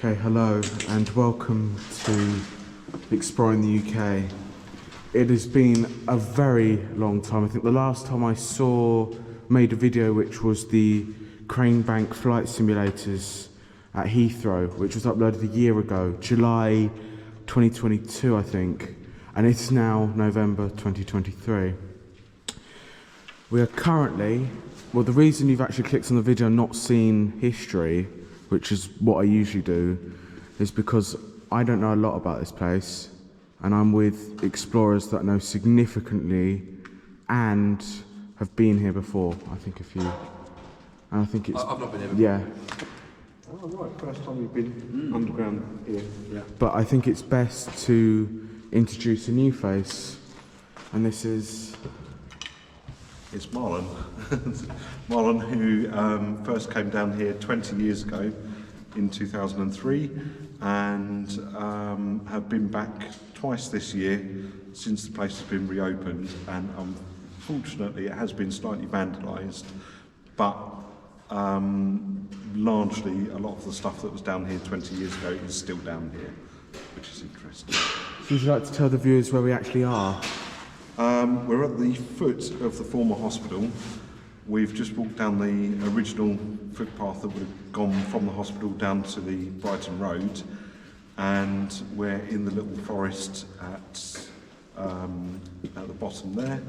Okay, hello and welcome to Exploring the UK. It has been a very long time. I think the last time I made a video which was the crane bank flight simulators at Heathrow, which was uploaded a year ago, July 2022 I think, and it's now November 2023. We are currently, well, the reason you've actually clicked on the video and not seen history, which is what I usually do, is because I don't know a lot about this place and I'm with explorers that know significantly and have been here before. I think a few. And I think it's... I've not been here before. Yeah. Oh, right, first time you've been underground here. Yeah. But I think it's best to introduce a new face, and this is... It's Marlon. Marlon, who first came down here 20 years ago in 2003 and have been back twice this year since the place has been reopened, and unfortunately it has been slightly vandalised, but largely a lot of the stuff that was down here 20 years ago is still down here, which is interesting. So would you like to tell the viewers where we actually are? We're at the foot of the former hospital. We've just walked down the original footpath that would have gone from the hospital down to the Brighton Road, and we're in the little forest at the bottom there,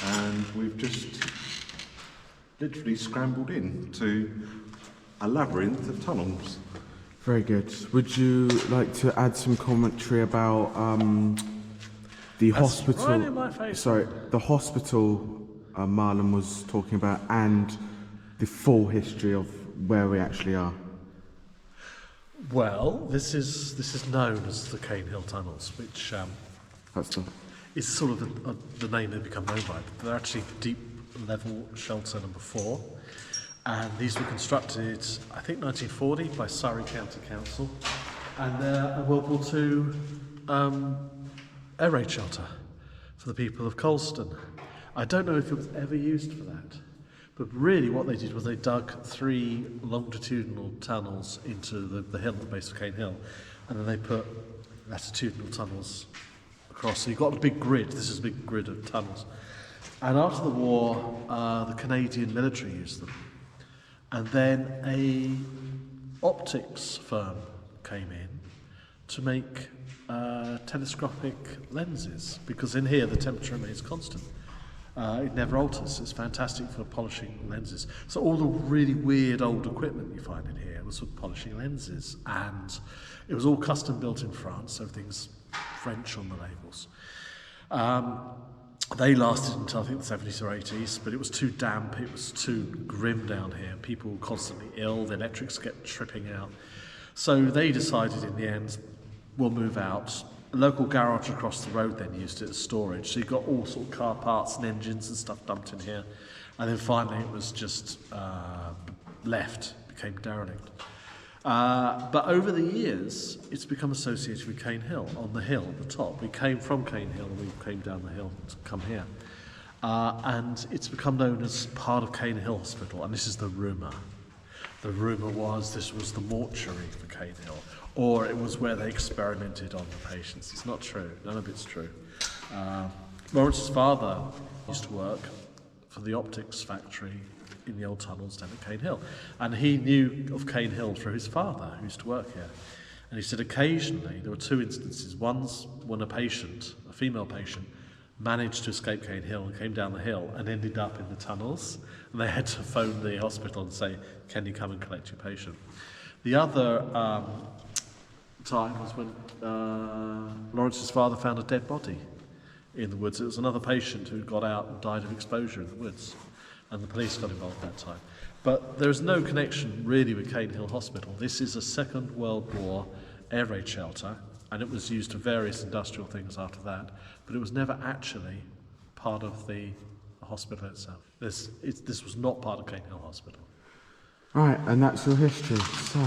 and we've just literally scrambled into a labyrinth of tunnels. Very good. Would you like to add some commentary about the hospital? Right in my face. Sorry, the hospital Marlon was talking about, and the full history of where we actually are. Well, this is known as the Cane Hill Tunnels, which That's the... is sort of the name they've become known by. They're actually Deep Level Shelter number 4, and these were constructed, I think, 1940 by Surrey County Council, and they're a World War II air raid shelter for the people of Coulsdon. I don't know if it was ever used for that, but really what they did was they dug 3 longitudinal tunnels into the hill at the base of Cane Hill, and then they put latitudinal tunnels across. So you've got a big grid. This is a big grid of tunnels. And after the war, the Canadian military used them. And then a optics firm came in to make telescopic lenses, because in here the temperature remains constant. It never alters. It's fantastic for polishing lenses. So all the really weird old equipment you find in here was for polishing lenses, and it was all custom built in France, so everything's French on the labels. They lasted until I think the 70s or 80s, but it was too damp, it was too grim down here. People were constantly ill, the electrics kept tripping out. So they decided in the end, we'll move out. A local garage across the road then used it as storage. So you got all sort of car parts and engines and stuff dumped in here. And then finally it was just left, became derelict. But over the years, it's become associated with Cane Hill, on the hill at the top. We came from Cane Hill and we came down the hill to come here. And it's become known as part of Cane Hill Hospital, and this is the rumour. The rumour was this was the mortuary for Cane Hill, or it was where they experimented on the patients. It's not true, none of it's true. Lawrence's father used to work for the optics factory in the old tunnels down at Cane Hill, and he knew of Cane Hill through his father, who used to work here. And he said occasionally, there were 2 instances. One's when a patient, a female patient, managed to escape Cane Hill and came down the hill and ended up in the tunnels, and they had to phone the hospital and say, can you come and collect your patient? The other time was when Lawrence's father found a dead body in the woods. It was another patient who got out and died of exposure in the woods, and the police got involved at that time. But there is no connection really with Cane Hill Hospital. This is a Second World War air raid shelter, and it was used for various industrial things after that, but it was never actually part of the hospital itself. This was not part of Cane Hill Hospital. Right, and that's your history. So,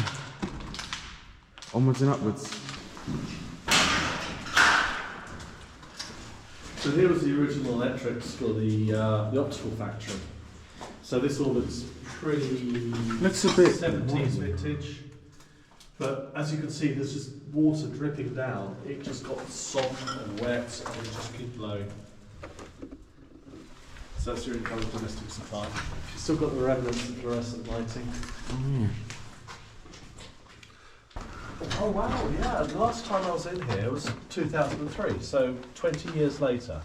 onwards and upwards. So here was the original electrics for the optical factory. So this all looks pretty... Looks a bit... 70s vintage. But as you can see, there's just water dripping down. It just got sodden and wet, and it just keeps blowing. So that's your incoming domestic supply. You've still got the remnants of fluorescent lighting. Oh, yeah. Oh wow, yeah. The last time I was in here was 2003, so 20 years later.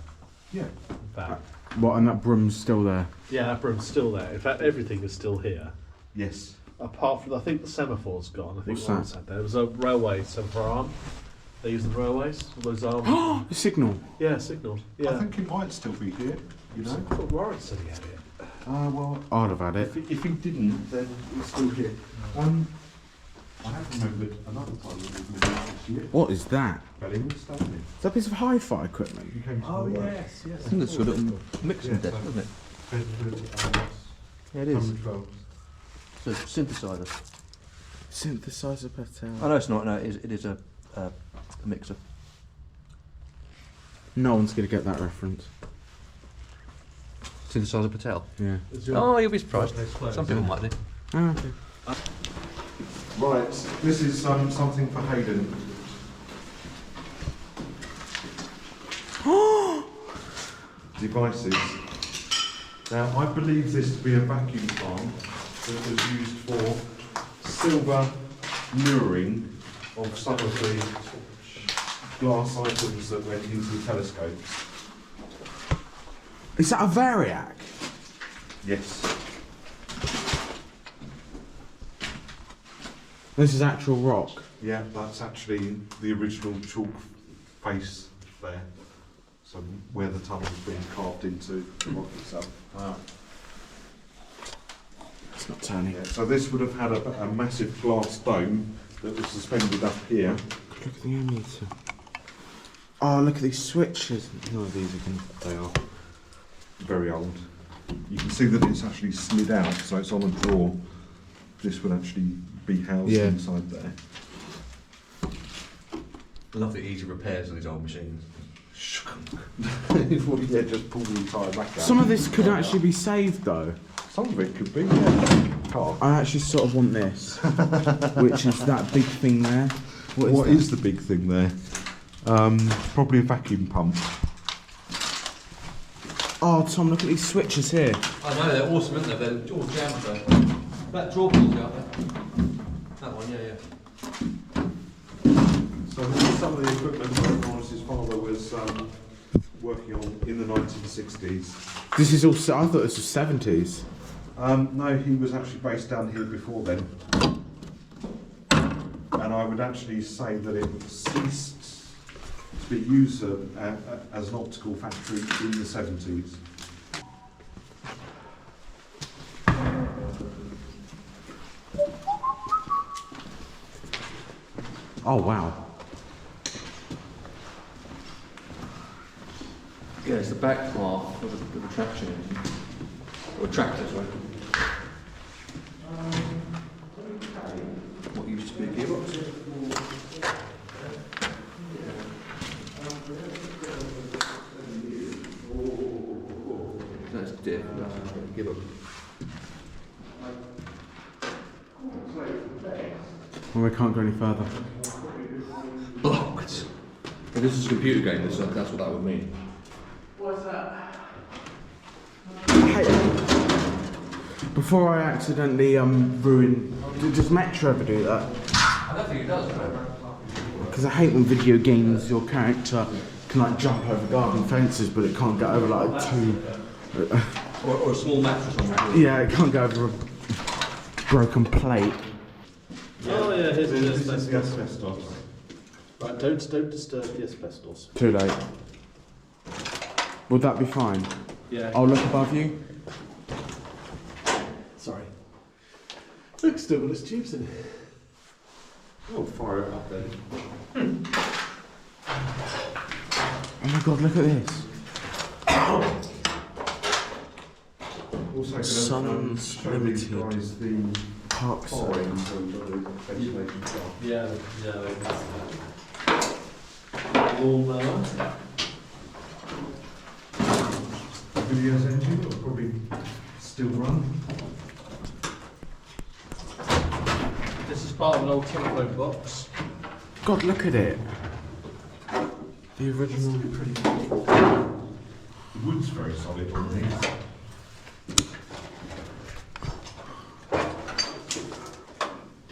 Yeah. In fact. What, and that broom's still there? Yeah, that broom's still there. In fact, everything is still here. Yes. Apart from, I think the semaphore's gone. I think What's one that? sat there. There was a railway semaphore arm. They use the railways, all those arms. Oh, the signal. Yeah, signals. Yeah. I think it might still be here, you know? I thought Warren said he had it. Well, I'd have had it. if he didn't, then it's still here. I have remembered another time that we've met this year. What is that? Bellingham Stanley. Is that a piece of hi-fi equipment? You came to Oh my work. yes, yes. I think that's a little mixing Yeah, deck, so- isn't it? Bedford, Yeah, it is. 112. It's a synthesizer. Synthesizer Patel. Oh no, it's not. No, it is a mixer. No one's going to get that reference. Synthesizer Patel. Yeah. Oh, you'll be surprised. Place closed. Some people might do. Oh, okay. Right, this is something for Hayden. Devices. Now, I believe this to be a vacuum plant that was used for silver mirroring of some of the glass items that went into the telescopes. Is that a Variac? Yes. This is actual rock. Yeah, that's actually the original chalk face there. So where the tunnel's been carved into the rock itself. Wow. It's not turning. Yeah, so this would have had a massive glass dome that was suspended up here. Look at the ammeter. Oh, look at these switches. No, these are going They are very old. You can see that it's actually slid out, so it's on a drawer. This would actually be housed Yeah. inside there. Love the easy repairs of these old machines. Well, yeah, just pull the entire rack out. Some of this could actually be saved though. Some of it could be, yeah. Car. I actually sort of want this, which is that big thing there. What is the big thing there? Probably a vacuum pump. Oh, Tom, look at these switches here. I know, they're awesome, aren't they? They're all jammed though. That draw piece out there. That one, yeah. So this is some of the equipment that Morris's father was working on in the 1960s. This is also, I thought this was 70s. No, he was actually based down here before then. And I would actually say that it ceased to be used as an optical factory in the 70s. Oh, wow. Yeah, it's the back half of the traction engine. Or tractor, sorry. What used to be a gearbox? That's diff, that's a gearbox. Well, we can't go any further. Blocked! Well, this is a computer game, that's what that would mean. Before I accidentally ruin... Does Metro ever do that? I don't think it does, Because I hate when video games, your character can like jump over garden fences, but it can't get over like two... or a small mattress on the floor. Yeah, it can't go over a broken plate. Oh yeah, here's the This is the asbestos. asbestos. Right, don't disturb the asbestos. Too late. Would that be fine? Yeah. I'll look above you. Sorry. Look, still got its tubes in it. Oh, fire it up then. Oh my god, look at this. Also, gonna, Sun's show these Limited. guys the Park fire in terms of the ventilation shaft. Yeah, they missed that. Lawnmower. Video's engine will probably still run. This is part of an old telephone box. God, look at it. The original. The wood's very solid on these.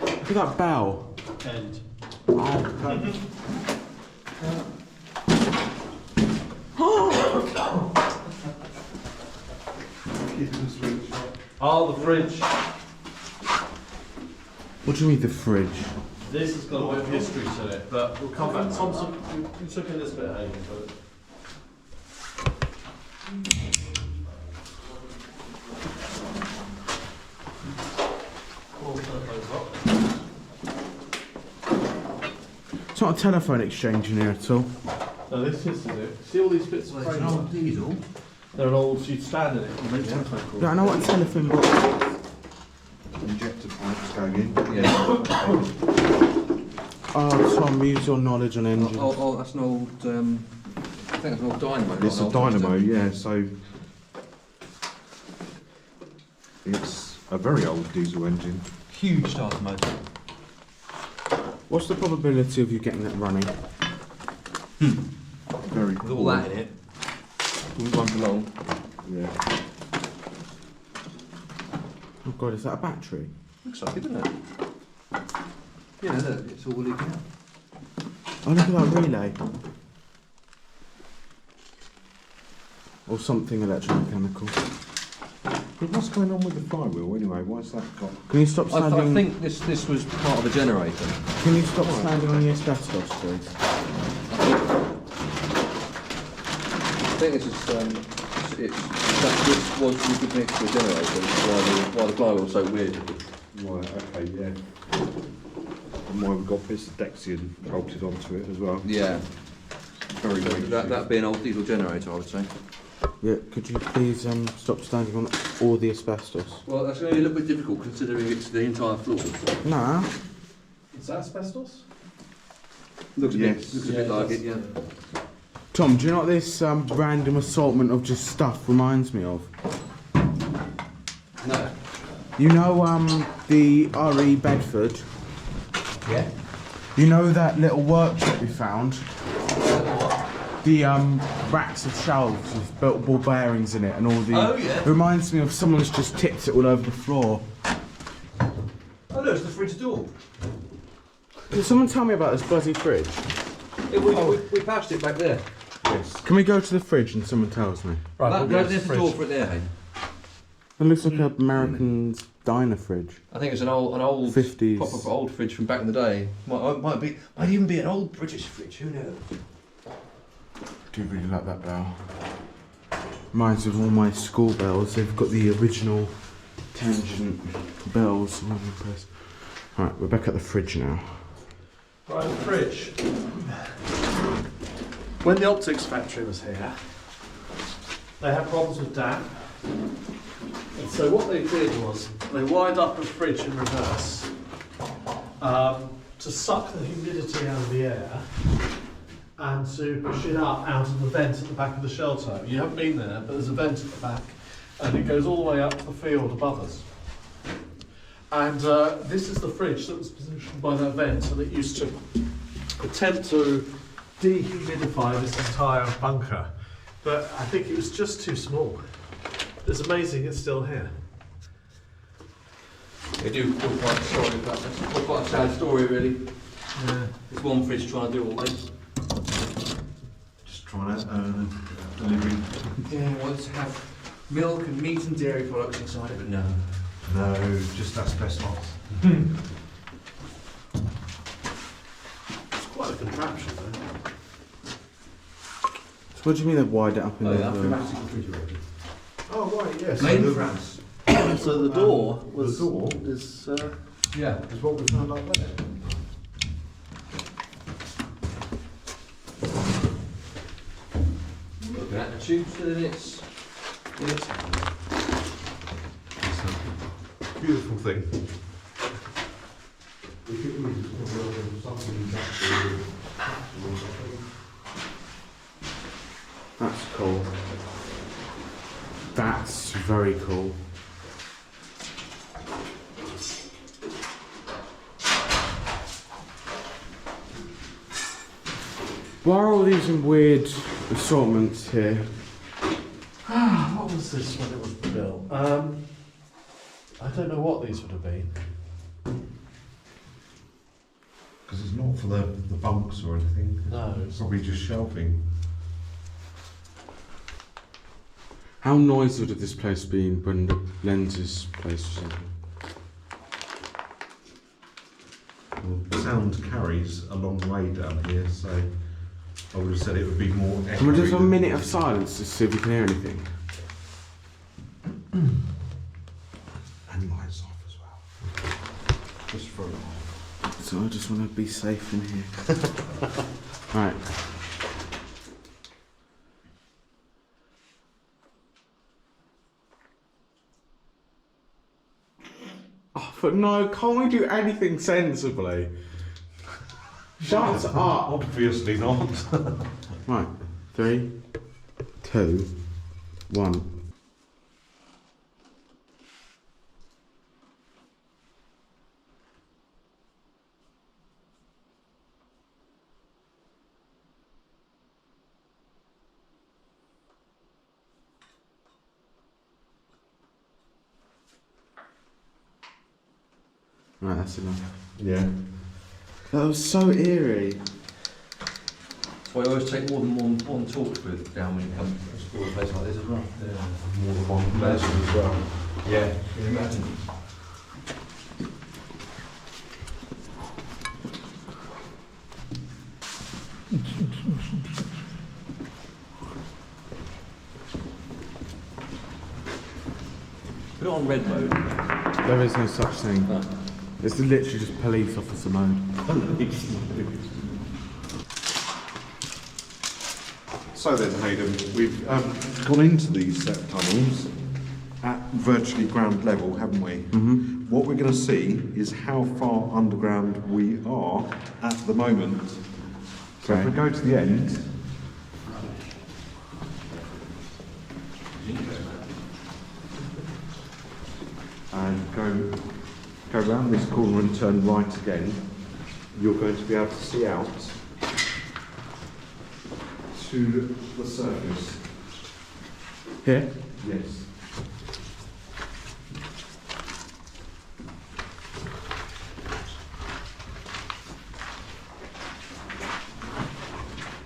Look at that bell. End. Oh, the fridge. What do you mean the fridge? This has got a bit of history to it, but we'll come back. Thompson, you took in this bit, Hagen, but It's not a telephone exchange in here at all. no, this is it. See all these bits of It's an old diesel. They're an old, you'd stand in it and make telephone calls. Yeah, I know what a telephone box is. Injector pipes going in. Yeah. Oh, Tom, use your knowledge on engines. Oh, that's an old. I think that's an old dynamo. It's not a an old dynamo, piston. yeah, so it's a very old diesel engine. Huge starter motor. What's the probability of you getting it running? Very With cool. all that in it, we won't be long. Yeah. Oh God, is that a battery? Looks like it, doesn't it? Yeah, look, it's all leaking out. Oh, look at that relay. Or something electromechanical. But what's going on with the flywheel anyway? Why's that got? Can you stop I standing? think this was part of a generator. Can you stop standing on the asbestos, please? I think this is this was connected to a generator. Why the flywheel's so weird. Right, okay, yeah. And why we've got bits of Dexian bolted onto it as well. Yeah. Very So weighty. that'd be an old diesel generator, I would say. Yeah, could you please stop standing on all the asbestos? Well, that's going to be a little bit difficult considering it's the entire floor. Nah. Is that asbestos? Looks a Yes. bit like it, yeah. Tom, do you know what this random assortment of just stuff reminds me of? No. You know the RAE Bedford? Yeah. You know that little workshop we found? The racks of shelves with ball bearings in it and all the... Oh, yeah. It reminds me of someone's just tipped it all over the floor. Oh no, it's the fridge door. Can someone tell me about this bloody fridge? We patched it back there. Yes. Can we go to the fridge and someone tells me? Right, we'll go to the There's the door fridge. for it there, hey. It looks like an American's diner fridge. I think it's an old 50s. proper old fridge from back in the day. Might even be an old British fridge. Who knows? I do really like that bell. Reminds me of all my school bells. They've got the original tangent bells. I'm impressed. Right, we're back at the fridge now. Right, the fridge. When the optics factory was here, they had problems with damp. And so what they did was they wired up the fridge in reverse to suck the humidity out of the air and to push it up out of the vent at the back of the shelter. You haven't been there, but there's a vent at the back and it goes all the way up to the field above us. And this is the fridge that was positioned by that vent, and it used to attempt to dehumidify this entire bunker. But I think it was just too small. It's amazing it's still here. They do quite sorry about this. Quite a sad story, really. Yeah. There's one fridge trying to do all this. Just trying to delivering. Yeah, wants to have milk and meat and dairy products inside it, but no. No, just asbestos. It's quite a contraption, though. So what do you mean they've wired it up in Oh, the... yeah, pneumatic refrigerator. Oh, right, yes. Made in France. So the door was the door is Yeah. is what we found up there. Looking at the tubes in its Beautiful thing. That's cool. That's very cool. Why are all these in weird assortments here? What was this when it was built? I don't know what these would have been. Because it's not for the bunks or anything. No, It's probably just shelving. How noisy would have this place been when the lenses place was in? Sound carries a long way down here, so I would have said it would be more echoey. Can we just have a than- minute of silence to see if we can hear anything? And lights off as well. Just for a while. So I just want to be safe in here. Right. Oh, but no, can't we do anything sensibly? Shut up. Obviously not. Right, 3, 2, 1. Right, that's enough. Yeah. That was so eerie. That's why you always take more than one torch with down when you come to explore a place like this as well. Yeah. More than one person as well. Yeah, can you imagine? Put it on red mode. There is no such thing. No. It's literally just police officer mode. So then, Hayden, we've gone into these set tunnels at virtually ground level, haven't we? Mm-hmm. What we're going to see is how far underground we are at the moment. So if we go to the end, and go round this corner and turn right again, you're going to be able to see out to the surface. Here? Yes.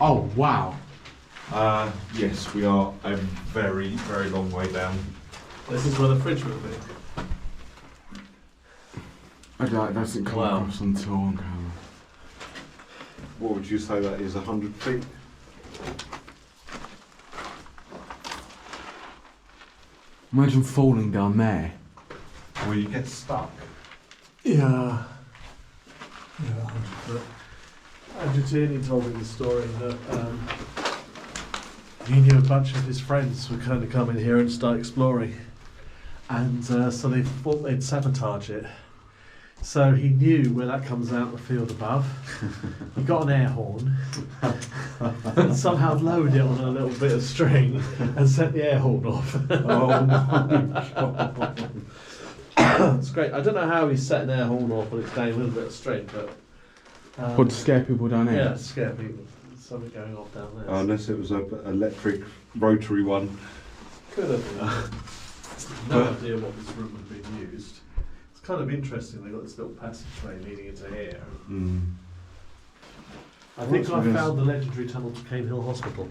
Oh, wow. Yes, we are a very, very long way down. This is where the fridge would be. That doesn't come Wow. across until on camera. What would you say that is, 100 feet? Imagine falling down there. Or you get stuck? Yeah. Yeah, 100 foot. Andrew Tierney told me the story that he knew a bunch of his friends were going to come in here and start exploring. And so they thought they'd sabotage it. So he knew where that comes out in the field above. He got an air horn and somehow lowered it on a little bit of string and set the air horn off. Oh my god. It's great. I don't know how he set an air horn off when it's going a little bit of string, but What, to scare people down here? yeah, scare people. There's something going off down there. Unless it was an electric rotary one. Could have been. No idea what this room had been used. It's kind of interesting. They've got this little passageway leading into here. Mm. I think What's I this? found the legendary tunnel to Cane Hill Hospital.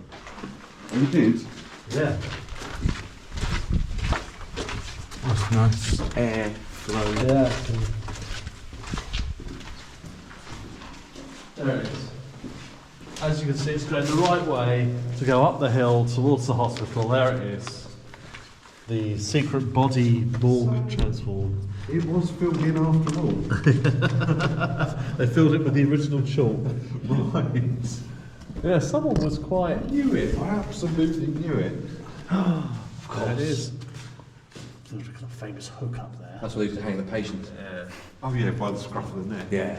You did? Yeah. That's nice air flow. Yeah. There it is. As you can see, it's going the right way to go up the hill towards the hospital. There it is. The secret body morgue transform. It was filled in after all. They filled it with the original chalk. Right. Yeah, someone was quite. I knew it. I absolutely knew it. Of course. There it is. There's a kind of famous hook up there. That's where they used to hang the patients. Yeah. Oh yeah, by the scruff of the neck. Yeah.